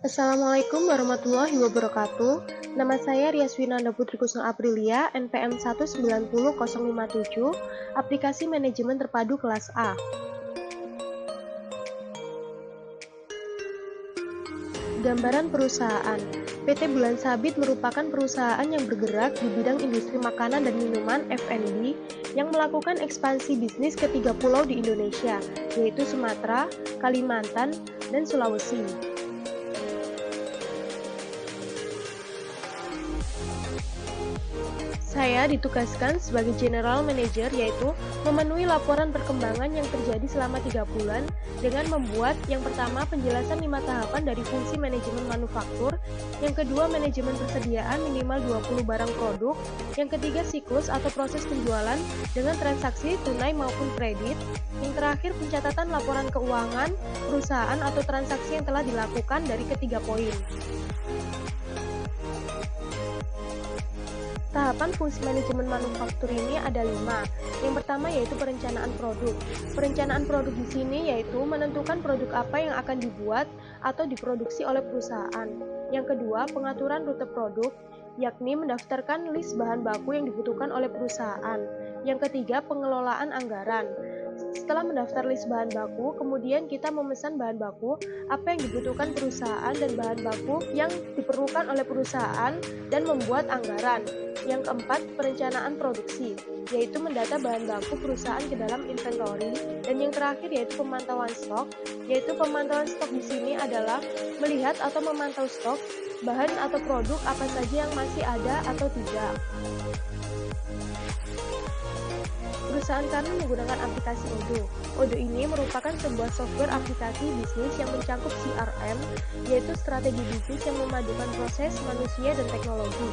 Assalamualaikum warahmatullahi wabarakatuh. Nama saya Riaswinanda Putri Kusno Aprilia, NPM 190.057, Aplikasi Manajemen Terpadu Kelas A. Gambaran perusahaan. PT Bulan Sabit merupakan perusahaan yang bergerak di bidang industri makanan dan minuman F&B yang melakukan ekspansi bisnis ke 3 pulau di Indonesia, yaitu Sumatera, Kalimantan, dan Sulawesi. Saya ditugaskan sebagai General Manager, yaitu memenuhi laporan perkembangan yang terjadi selama 3 bulan dengan membuat yang pertama penjelasan 5 tahapan dari fungsi manajemen manufaktur, yang kedua manajemen persediaan minimal 20 barang produk, yang ketiga siklus atau proses penjualan dengan transaksi tunai maupun kredit, yang terakhir pencatatan laporan keuangan perusahaan atau transaksi yang telah dilakukan dari ketiga poin. Tahapan fungsi manajemen manufaktur ini ada 5. Yang pertama yaitu perencanaan produk. Perencanaan produk di sini yaitu menentukan produk apa yang akan dibuat atau diproduksi oleh perusahaan. Yang kedua, pengaturan rute produk, yakni mendaftarkan list bahan baku yang dibutuhkan oleh perusahaan. Yang ketiga, pengelolaan anggaran. Setelah mendaftar list bahan baku, kemudian kita memesan bahan baku apa yang dibutuhkan perusahaan dan bahan baku yang diperlukan oleh perusahaan dan membuat anggaran. Yang keempat, perencanaan produksi, yaitu mendata bahan baku perusahaan ke dalam inventory. Dan yang terakhir yaitu pemantauan stok, yaitu pemantauan stok di sini adalah melihat atau memantau stok, bahan atau produk apa saja yang masih ada atau tidak. Perusahaan kami menggunakan aplikasi Odoo. Odoo ini merupakan sebuah software aplikasi bisnis yang mencakup CRM, yaitu strategi bisnis yang memadukan proses, manusia, dan teknologi.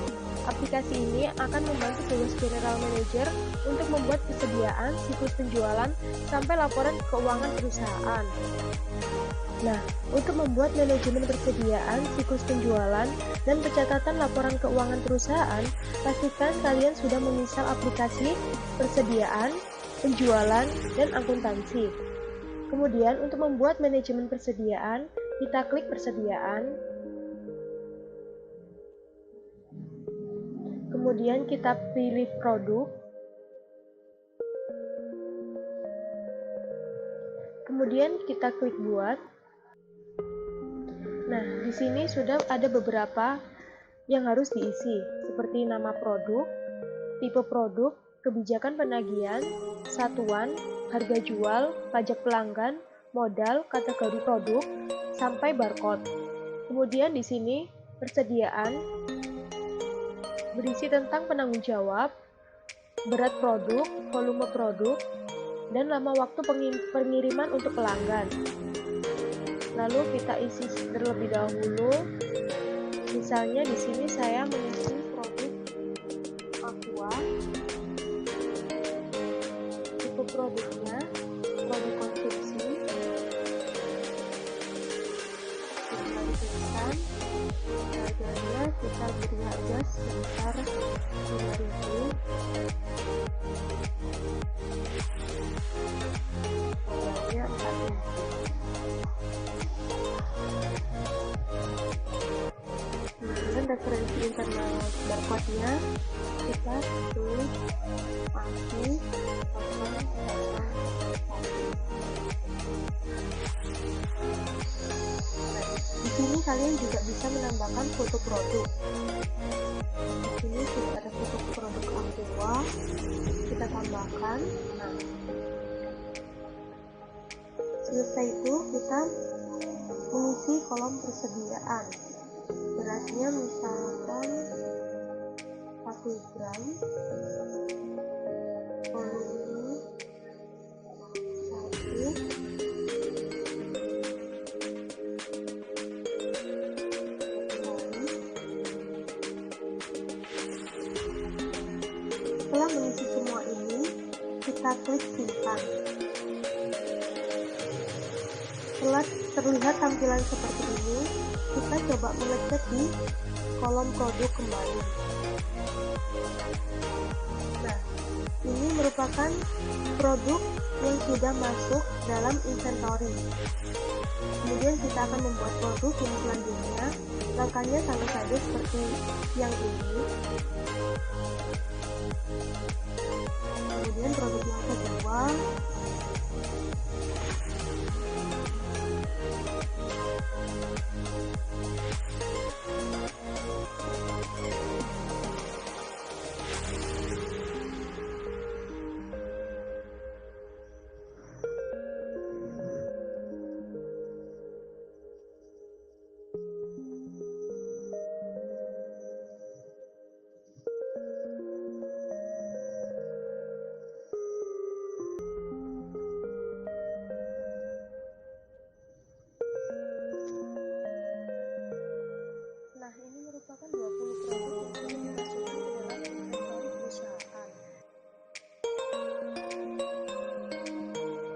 Aplikasi ini akan membantu tugas General Manager untuk membuat persediaan, siklus penjualan, sampai laporan keuangan perusahaan. Nah, untuk membuat manajemen persediaan, siklus penjualan, dan pencatatan laporan keuangan perusahaan, pastikan kalian sudah menginstal aplikasi persediaan, penjualan, dan akuntansi. Kemudian, untuk membuat manajemen persediaan, kita klik persediaan. Kemudian kita pilih produk. Kemudian kita klik buat. Nah, di sini sudah ada beberapa yang harus diisi, seperti nama produk, tipe produk, kebijakan penagihan, satuan, harga jual, pajak pelanggan, modal, kategori produk, sampai barcode. Kemudian di sini persediaan berisi tentang penanggung jawab, berat produk, volume produk, dan lama waktu pengiriman untuk pelanggan. Lalu kita isi terlebih dahulu. Misalnya di sini saya mengisi produk aqua. Tipe produknya produk konsumsi. Kita tuliskan harganya, kita beri harga sekitar 5.000. Modalnya 4.000. Referensi internal barcode-nya kita tulis ASI 001. Di sini kalian juga bisa menambahkan foto produk. Di sini sudah ada foto produk aqua, kita tambahkan. Nah, selesai itu kita mengisi kolom persediaan. Beratnya misalkan 1 gram, volume 1, setelah mengisi semua ini, kita klik simpan. Setelah terlihat tampilan seperti ini, kita coba mengecek di kolom produk kembali. Nah, ini merupakan produk yang sudah masuk dalam inventory. Kemudian kita akan membuat produk yang selanjutnya. Langkahnya sama saja seperti yang ini. Kemudian produk yang kedua. Nah, ini merupakan 20 produk yang sudah dimasukkan ke dalam inventory perusahaan.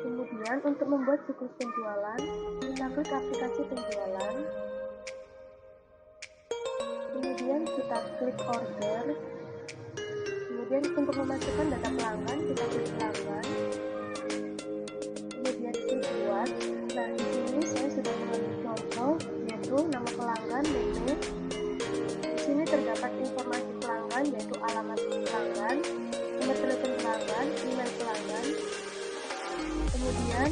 Kemudian untuk membuat siklus penjualan, kita klik aplikasi penjualan. Kemudian kita klik order. Kemudian untuk memasukkan data pelanggan, kita klik pelanggan. Kemudian klik buat. Nah, di sini saya sudah mengambil contoh, yaitu nama pelanggan, DP. Di sini terdapat informasi pelanggan, yaitu alamat pelanggan, nomor telepon pelanggan, email pelanggan. Kemudian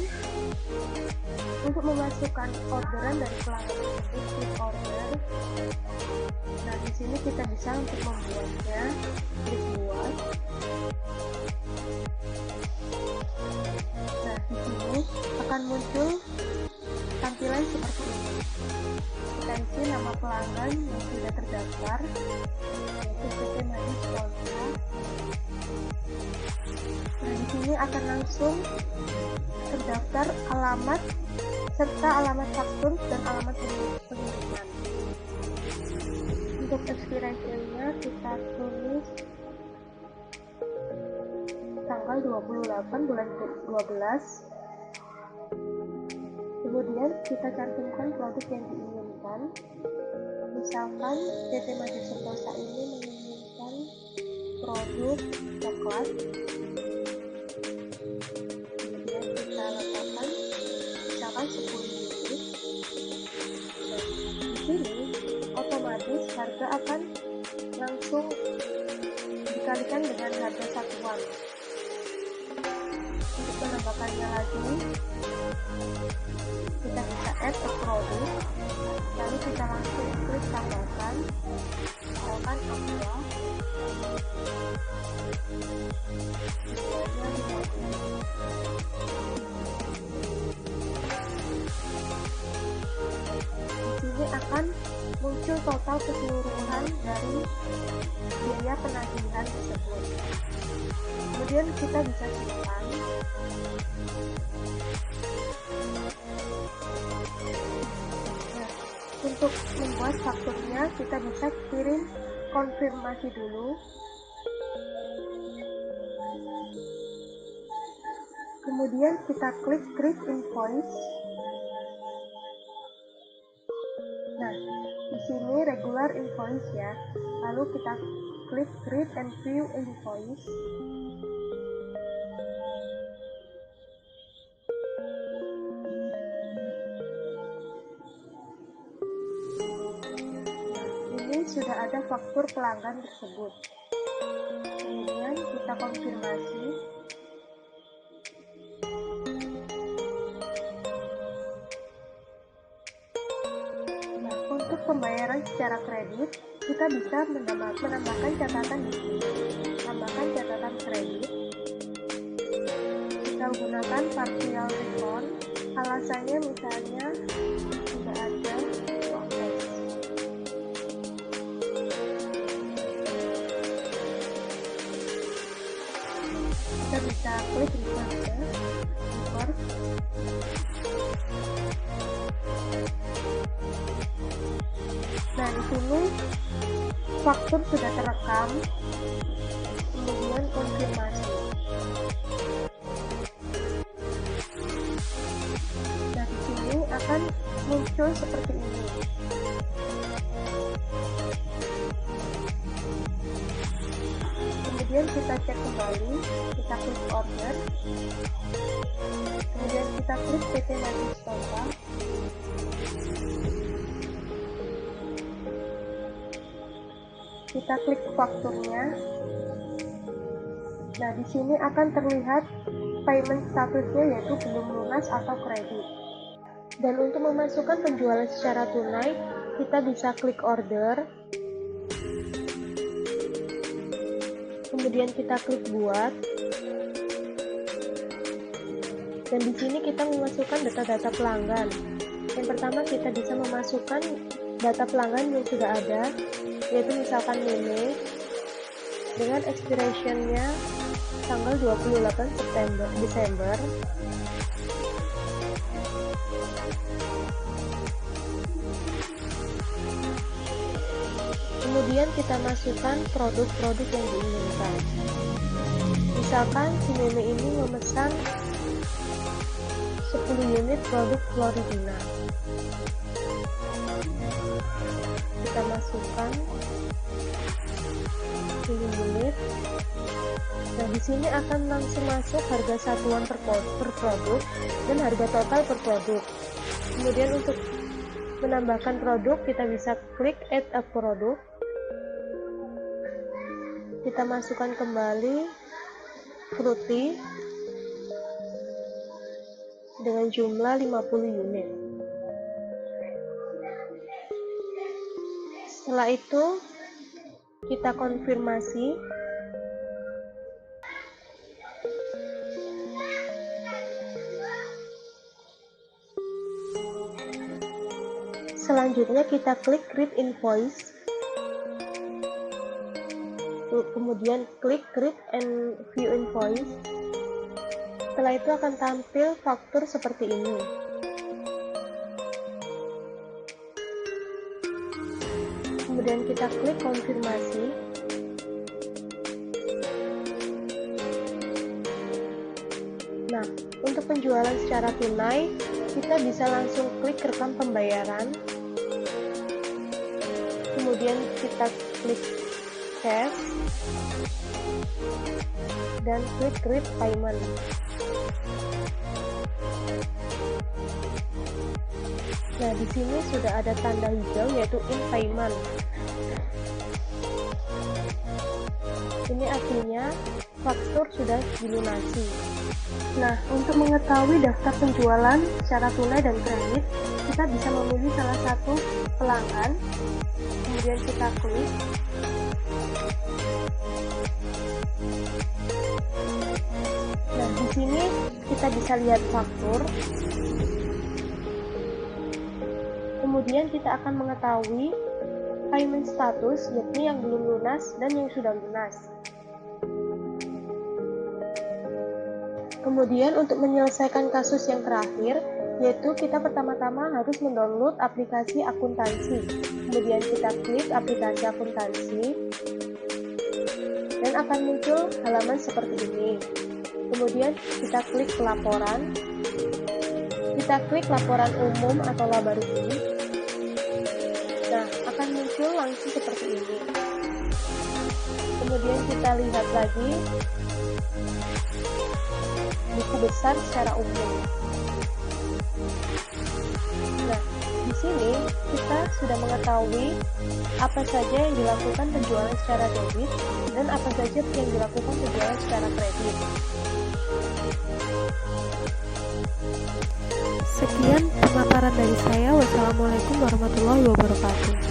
untuk memasukkan orderan dari pelanggan tersebut, klik order. Nah, di sini kita bisa untuk membuatnya, klik buat. Nah, di sini akan muncul tampilan seperti ini. Kita isi nama pelanggan yang sudah terdaftar, yaitu PT Madis Kontra. Nah, di sini akan langsung terdaftar alamat serta alamat faktur dan alamat pengiriman. Untuk expiration-nya kita tulis tanggal 28 bulan 12. Kemudian kita cantumkan produk yang diinginkan. Misalkan PT Maju Sentosa ini menginginkan produk coklat. Kemudian kita letakkan misalkan 10 unit. Nah, di sini otomatis harga akan langsung dikalikan dengan harga satuan. Untuk menambahkannya lagi, kita bisa add ke produk, lalu kita langsung klik tambahkan, misalkan aqua, di sini akan muncul total keseluruhan dari biaya penagihan tersebut. Kemudian kita bisa simpan. Nah, untuk membuat fakturnya kita bisa kirim konfirmasi dulu. Kemudian kita klik create invoice. Nah, di sini regular invoice ya. Lalu kita klik create and view invoice. Sudah ada faktur pelanggan tersebut. Kemudian kita konfirmasi. Nah, untuk pembayaran secara kredit, kita bisa menambahkan catatan di sini. Tambahkan catatan kredit. Kita gunakan partial refund. Alasannya misalnya tidak ada uang cash. Kita bisa klik reverse. Nah, di sini faktur sudah terekam. Kemudian konfirmasi. Nah, di sini akan muncul seperti ini. Kemudian kita cek kembali, kita klik order, kemudian kita klik PT Maju contoh. Kita klik fakturnya. Nah, di sini akan terlihat payment statusnya yaitu belum lunas atau kredit. Dan untuk memasukkan penjualan secara tunai, kita bisa klik order. Kemudian kita klik buat. Dan di sini kita memasukkan data-data pelanggan. Yang pertama kita bisa memasukkan data pelanggan yang sudah ada, yaitu misalkan Meme dengan expiration-nya tanggal 28 Desember. Kemudian kita masukkan produk-produk yang diinginkan. Misalkan si Meme ini memesan 10 unit produk Floridina. Kita masukkan 10 unit. Nah, di sini akan langsung masuk harga satuan per produk dan harga total per produk. Kemudian untuk menambahkan produk, kita bisa klik add a product. Kita masukkan kembali fruity dengan jumlah 50 unit. Setelah itu kita konfirmasi. Selanjutnya kita klik create invoice. Kemudian klik create and view invoice. Setelah itu akan tampil faktur seperti ini. Kemudian kita klik konfirmasi. Nah, untuk penjualan secara tunai, kita bisa langsung klik rekam pembayaran. Kemudian kita klik cash dan klik create payment. Nah, di sini sudah ada tanda hijau yaitu in payment. Ini artinya faktur sudah dilunasi. Nah, untuk mengetahui daftar penjualan secara tunai dan kredit, kita bisa memilih salah satu pelanggan. Kemudian kita klik. Nah, di sini kita bisa lihat faktur. Kemudian kita akan mengetahui payment status, yakni yang belum lunas dan yang sudah lunas. Kemudian untuk menyelesaikan kasus yang terakhir, yaitu kita pertama-tama harus mendownload aplikasi akuntansi. Kemudian kita klik aplikasi akuntansi dan akan muncul halaman seperti ini. Kemudian kita klik laporan. Kita klik laporan umum atau laba rugi. Nah, akan muncul langsung seperti ini. Kemudian kita lihat lagi buku besar secara umum. Nah, di sini kita sudah mengetahui apa saja yang dilakukan penjualan secara debit dan apa saja yang dilakukan penjualan secara kredit. Sekian pemaparan dari saya. Wassalamualaikum warahmatullahi wabarakatuh.